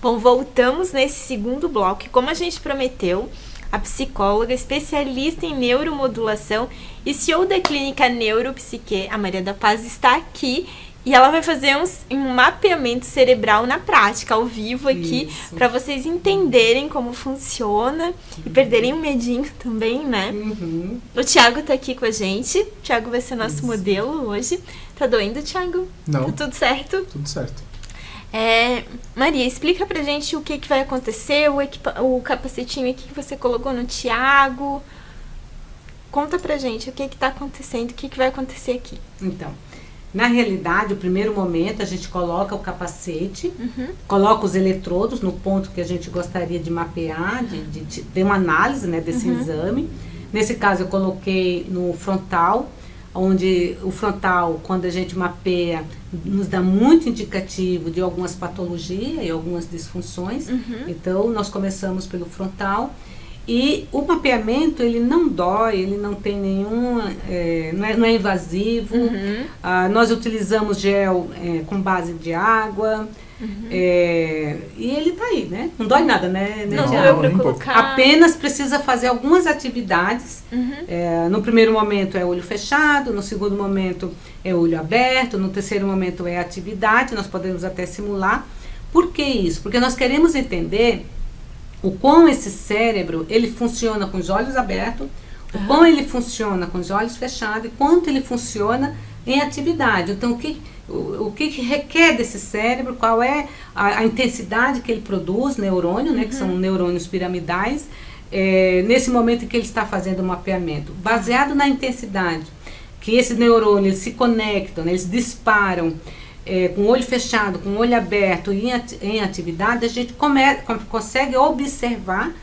Bom, voltamos nesse segundo bloco. Como a gente prometeu, a psicóloga, especialista em neuromodulação e CEO da clínica Neuropsique, a Maria da Paz, está aqui e ela vai fazer um mapeamento cerebral na prática, ao vivo aqui, para vocês entenderem como funciona e perderem o medinho também, né? O Thiago tá aqui com a gente. O Thiago vai ser nosso modelo hoje. Tá doendo, Thiago? Não. Tá tudo certo? Tudo certo. Maria, explica pra gente o que vai acontecer, o capacetinho aqui que você colocou no Thiago. Conta pra gente o que tá acontecendo, o que vai acontecer aqui. Então, na realidade, o primeiro momento a gente coloca o capacete, coloca os eletrodos no ponto que a gente gostaria de mapear, de ter uma análise, né, desse exame. Nesse caso eu coloquei no frontal, onde o frontal, quando a gente mapeia, nos dá muito indicativo de algumas patologias e algumas disfunções. Então, nós começamos pelo frontal. E o mapeamento, ele não dói, ele não tem nenhum, não é invasivo. Nós utilizamos gel com base de água. E ele tá aí, né? Não dói nada, né? Não deu pra colocar. Apenas precisa fazer algumas atividades. No primeiro momento é olho fechado, no segundo momento é olho aberto, no terceiro momento é atividade, nós podemos até simular. Por que isso? Porque nós queremos entender o quão esse cérebro, ele funciona com os olhos abertos, o quão ele funciona com os olhos fechados e quanto ele funciona em atividade. Então, o que requer desse cérebro, qual é a intensidade que ele produz, neurônio, né, que são neurônios piramidais, nesse momento em que ele está fazendo o mapeamento. Baseado na intensidade, que esses neurônios se conectam, né, eles disparam, com o olho fechado, com o olho aberto e em atividade, a gente consegue observar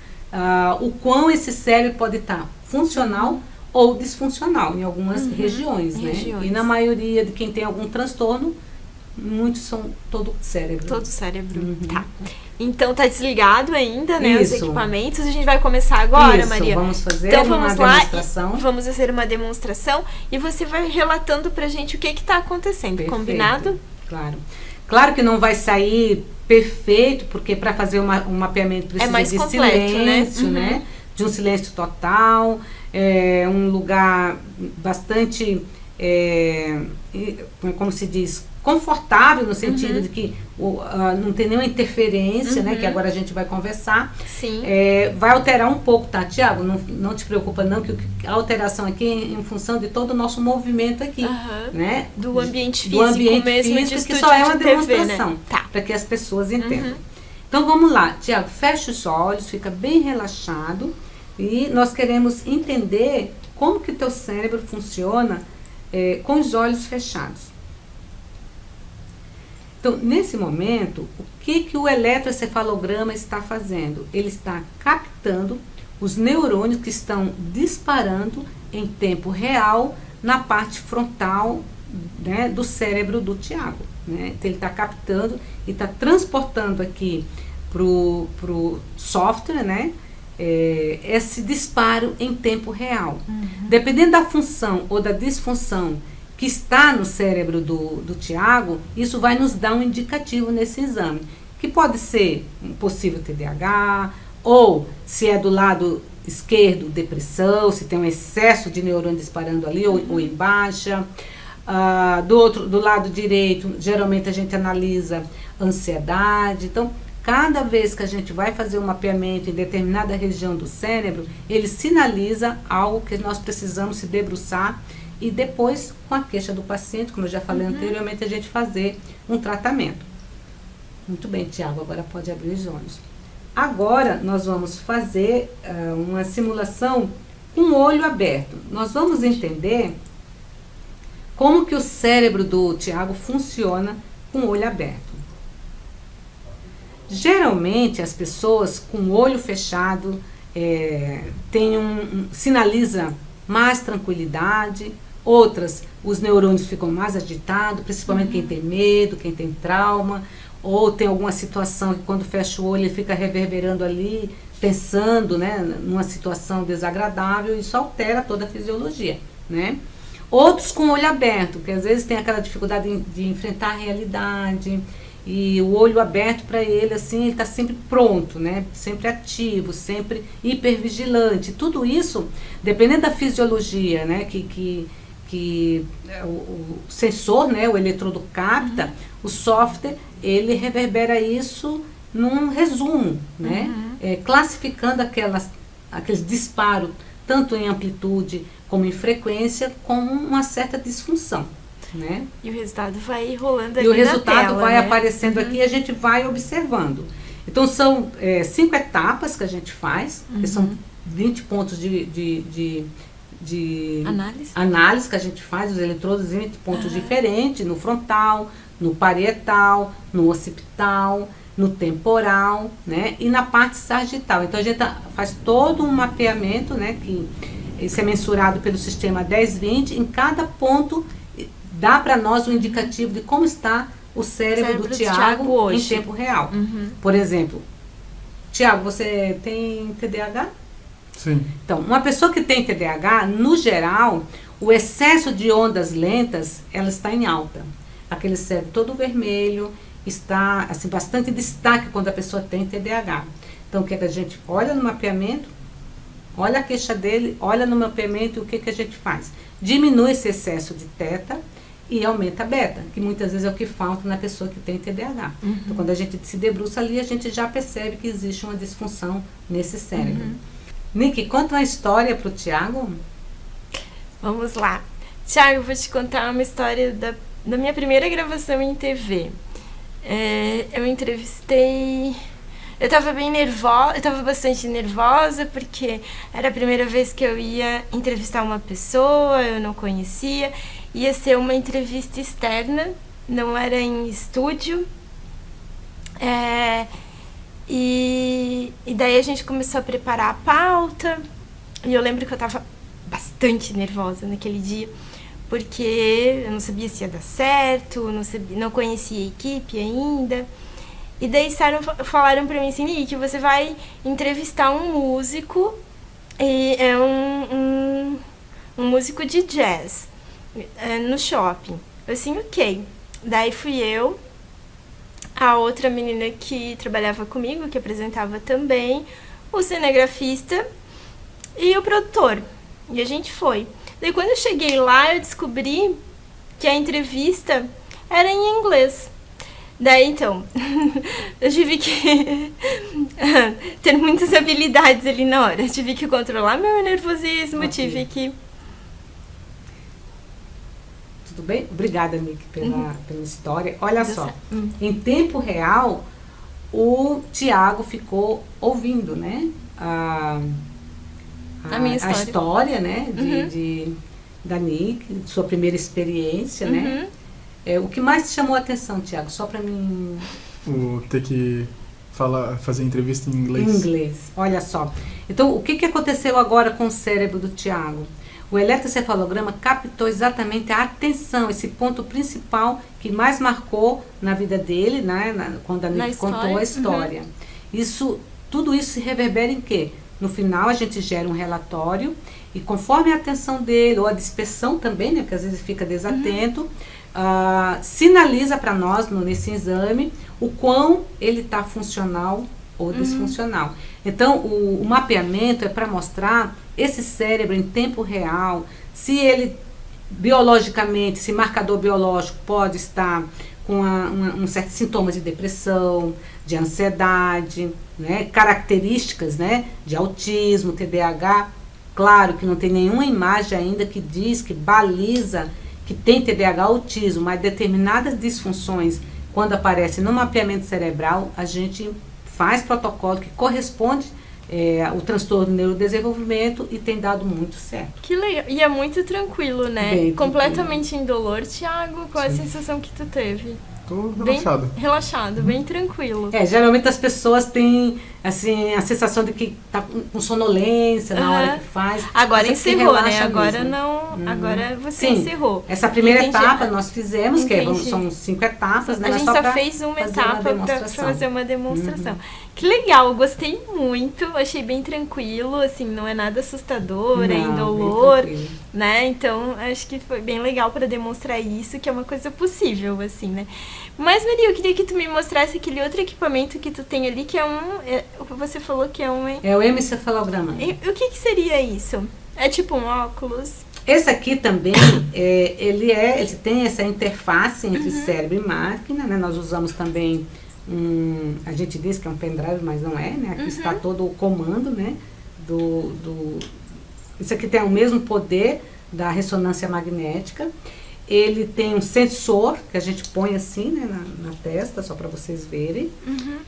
o quão esse cérebro pode estar funcional ou disfuncional em algumas regiões, né? E na maioria de quem tem algum transtorno, muitos são todo cérebro. Todo cérebro, tá. Então tá desligado ainda, né, os Isso. equipamentos. A gente vai começar agora, Maria. Vamos fazer Então uma vamos lá, demonstração. vamos fazer uma demonstração e você vai relatando pra gente o que tá acontecendo, Perfeito. combinado? Claro. Claro que não vai sair perfeito, porque para fazer um mapeamento precisa mais de completo, silêncio, né? né? De um silêncio total, um lugar bastante, como se diz, confortável, no sentido de que não tem nenhuma interferência, né? Que agora a gente vai conversar. Sim. Vai alterar um pouco, tá, Tiago? Não te preocupa não, que a alteração aqui é em função de todo o nosso movimento aqui, né? Do ambiente do físico ambiente mesmo, físico, de que estúdio só é uma de TV, demonstração, né? Tá. para que as pessoas entendam. Então vamos lá, Tiago, fecha os olhos, fica bem relaxado e nós queremos entender como que o teu cérebro funciona com os olhos fechados. Então, nesse momento, o que o eletroencefalograma está fazendo? Ele está captando os neurônios que estão disparando em tempo real na parte frontal, né, do cérebro do Thiago. Né? Então, ele está captando e está transportando aqui para o software, né, esse disparo em tempo real. Dependendo da função ou da disfunção que está no cérebro do Thiago, isso vai nos dar um indicativo nesse exame, que pode ser um possível TDAH, ou se é do lado esquerdo, depressão, se tem um excesso de neurônio disparando ali, ou em baixa. Do lado direito, geralmente a gente analisa ansiedade. Então, cada vez que a gente vai fazer um mapeamento em determinada região do cérebro, ele sinaliza algo que nós precisamos se debruçar e depois, com a queixa do paciente, como eu já falei anteriormente, a gente fazer um tratamento. Muito bem, Thiago, agora pode abrir os olhos. Agora, nós vamos fazer uma simulação com o olho aberto. Nós vamos entender como que o cérebro do Thiago funciona com o olho aberto. Geralmente, as pessoas com o olho fechado sinaliza mais tranquilidade. Outras, os neurônios ficam mais agitados, principalmente quem tem medo, quem tem trauma, ou tem alguma situação que quando fecha o olho ele fica reverberando ali, pensando, né, numa situação desagradável, e isso altera toda a fisiologia, né? Outros com o olho aberto, que às vezes tem aquela dificuldade de enfrentar a realidade e o olho aberto para ele, assim, ele está sempre pronto, né? Sempre ativo, sempre hipervigilante. Tudo isso, dependendo da fisiologia, né? Que o sensor, né? O eletrodo capta, o software, ele reverbera isso num resumo, né? Classificando aqueles disparos, tanto em amplitude como em frequência, com uma certa disfunção. Né? E o resultado vai rolando ali e o resultado na tela, vai né? aparecendo aqui e a gente vai observando. Então são 5 etapas que a gente faz, que são 20 pontos de análise que a gente faz, os eletrodos em 20 pontos diferentes, no frontal, no parietal, no occipital, no temporal, né? E na parte sagital. Então a gente faz todo um mapeamento, né? Que isso é mensurado pelo sistema 10-20, em cada ponto dá para nós um indicativo de como está o cérebro do Tiago hoje, em tempo real. Por exemplo, Tiago, você tem TDAH? Sim. Então, uma pessoa que tem TDAH, no geral, o excesso de ondas lentas, ela está em alta. Aquele cérebro todo vermelho, está assim, bastante destaque quando a pessoa tem TDAH. Então, o que é que a gente olha no mapeamento? Olha a queixa dele, olha no mapeamento e o que a gente faz? Diminui esse excesso de teta e aumenta a beta, que muitas vezes é o que falta na pessoa que tem TDAH. Então, quando a gente se debruça ali, a gente já percebe que existe uma disfunção nesse cérebro. Nick, conta uma história para o Tiago. Vamos lá. Tiago, eu vou te contar uma história da minha primeira gravação em TV. Eu entrevistei... Eu estava bem nervosa, eu estava bastante nervosa porque era a primeira vez que eu ia entrevistar uma pessoa, eu não conhecia, ia ser uma entrevista externa, não era em estúdio. E daí a gente começou a preparar a pauta, e eu lembro que eu estava bastante nervosa naquele dia, porque eu não sabia se ia dar certo, não conhecia a equipe ainda. E daí falaram pra mim assim, Nick, você vai entrevistar um músico, e é um músico de jazz, no shopping. Eu assim, ok. Daí fui eu, a outra menina que trabalhava comigo, que apresentava também, o cinegrafista e o produtor. E a gente foi. Daí quando eu cheguei lá, eu descobri que a entrevista era em inglês. Daí, então, eu tive que ter muitas habilidades ali na hora. Eu tive que controlar meu nervosismo, tive que... Tudo bem? Obrigada, Nick, pela história. Olha só, em tempo real, o Tiago ficou ouvindo, né? A minha história. A história, né? Da Nick, sua primeira experiência, né? O que mais te chamou a atenção, Tiago? Só para mim... Ter que fazer entrevista em inglês. Em inglês, olha só. Então, o que aconteceu agora com o cérebro do Tiago? O eletrocefalograma captou exatamente a atenção, esse ponto principal que mais marcou na vida dele, né? Quando a Nick contou a história. Tudo isso se reverbera em quê? No final, a gente gera um relatório e conforme a atenção dele, ou a dispersão também, né? Porque às vezes fica desatento, sinaliza para nós, nesse exame, o quão ele está funcional ou disfuncional. Então, o mapeamento é para mostrar esse cérebro em tempo real, se ele, biologicamente, esse marcador biológico pode estar com um certo sintoma de depressão, de ansiedade, né, características, né, de autismo, TDAH. Claro que não tem nenhuma imagem ainda que diz, que baliza que tem TDAH, autismo, mas determinadas disfunções, quando aparecem no mapeamento cerebral, a gente faz protocolo que corresponde ao transtorno do neurodesenvolvimento e tem dado muito certo. Que legal. E é muito tranquilo, né? Bem completamente indolor. Tiago, qual é a sensação que tu teve? Tô relaxado. Bem relaxado, bem tranquilo. Geralmente as pessoas têm assim, a sensação de que tá com sonolência na hora que faz. Agora encerrou, né? Agora mesmo. Não. Agora você Sim, encerrou. Essa primeira etapa nós fizemos, Entendi. que são 5 etapas, né? A Mas gente só fez uma etapa para fazer uma demonstração. Uhum. Que legal, eu gostei muito, achei bem tranquilo, assim, não é nada assustador, é indolor, né? Então, acho que foi bem legal para demonstrar isso, que é uma coisa possível, assim, né? Mas, Maria, eu queria que tu me mostrasse aquele outro equipamento que tu tem ali, que é você falou que é um... É o hemicefalograma. O que seria isso? É tipo um óculos? Esse aqui também, ele tem essa interface entre cérebro e máquina, né? Nós usamos também a gente diz que é um pendrive, mas não é, né? Aqui está todo o comando, né? Isso aqui tem o mesmo poder da ressonância magnética. Ele tem um sensor que a gente põe assim, né, na testa, só para vocês verem.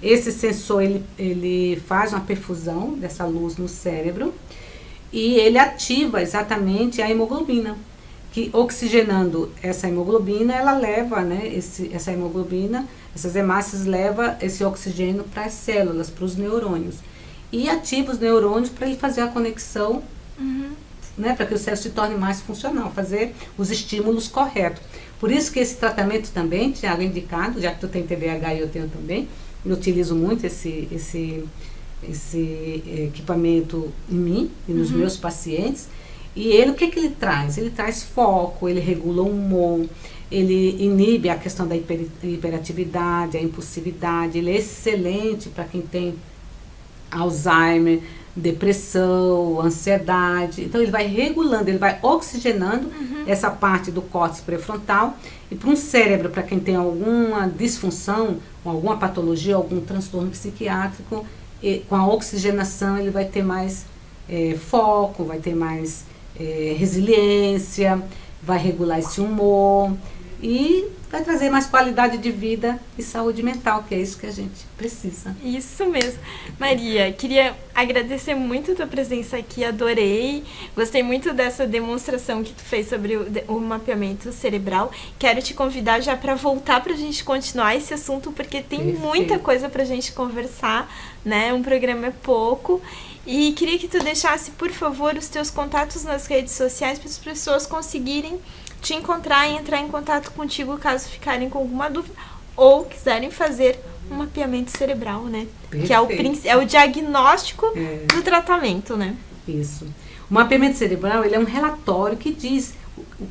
Esse sensor, ele faz uma perfusão dessa luz no cérebro e ele ativa exatamente a hemoglobina, que oxigenando essa hemoglobina, ela leva, né, essa hemoglobina, essas hemácias levam esse oxigênio para as células, para os neurônios. E ativa os neurônios para ele fazer a conexão, né, para que o cérebro se torne mais funcional, fazer os estímulos corretos. Por isso que esse tratamento também, Tiago, é indicado, já que tu tem TDAH e eu tenho também, eu utilizo muito esse equipamento em mim e nos meus pacientes. E ele, o que ele traz? Ele traz foco, ele regula o humor, ele inibe a questão da hiperatividade, a impulsividade, ele é excelente para quem tem Alzheimer, depressão, ansiedade. Então ele vai regulando, ele vai oxigenando essa parte do córtex pré-frontal. E para um cérebro, para quem tem alguma disfunção, alguma patologia, algum transtorno psiquiátrico, com a oxigenação ele vai ter mais foco, vai ter mais resiliência, vai regular esse humor e vai trazer mais qualidade de vida e saúde mental, que é isso que a gente precisa. Isso mesmo. Maria, queria agradecer muito a tua presença aqui, adorei. Gostei muito dessa demonstração que tu fez sobre o mapeamento cerebral. Quero te convidar já para voltar para a gente continuar esse assunto, porque tem muita coisa para a gente conversar, né? Um programa é pouco. E queria que tu deixasse, por favor, os teus contatos nas redes sociais para as pessoas conseguirem te encontrar e entrar em contato contigo caso ficarem com alguma dúvida ou quiserem fazer um mapeamento cerebral, né? Perfeito. Que é o diagnóstico do tratamento, né? Isso. O mapeamento cerebral, ele é um relatório que diz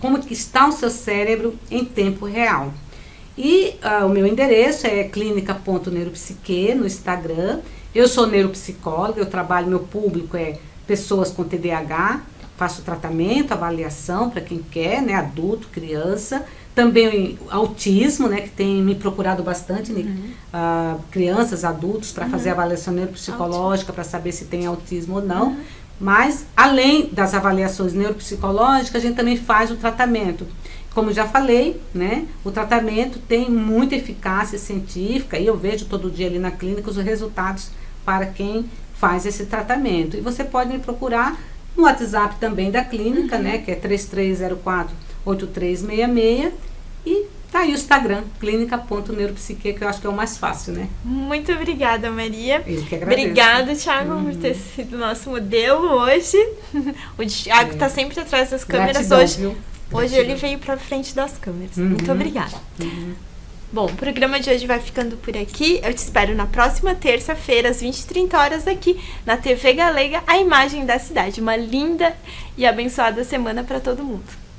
como que está o seu cérebro em tempo real. E o meu endereço é clinica.neuropsique no Instagram. Eu sou neuropsicóloga, meu público é pessoas com TDAH, faço tratamento, avaliação para quem quer, né, adulto, criança. Também autismo, né, que tem me procurado bastante, crianças, adultos, para fazer avaliação neuropsicológica, para saber se tem autismo ou não. Mas, além das avaliações neuropsicológicas, a gente também faz o tratamento. Como já falei, né, o tratamento tem muita eficácia científica e eu vejo todo dia ali na clínica os resultados para quem faz esse tratamento. E você pode me procurar no WhatsApp também da clínica, né, que é 3304-8366 e tá aí o Instagram, clínica.neuropsique, que eu acho que é o mais fácil, né? Muito obrigada, Maria. Eu que agradeço. Obrigada, Thiago, por ter sido nosso modelo hoje. O Thiago tá sempre atrás das câmeras. Gratidão, hoje ele veio pra frente das câmeras. Muito obrigada. Bom, o programa de hoje vai ficando por aqui. Eu te espero na próxima terça-feira, às 20h30, aqui na TV Galega, a imagem da cidade. Uma linda e abençoada semana para todo mundo.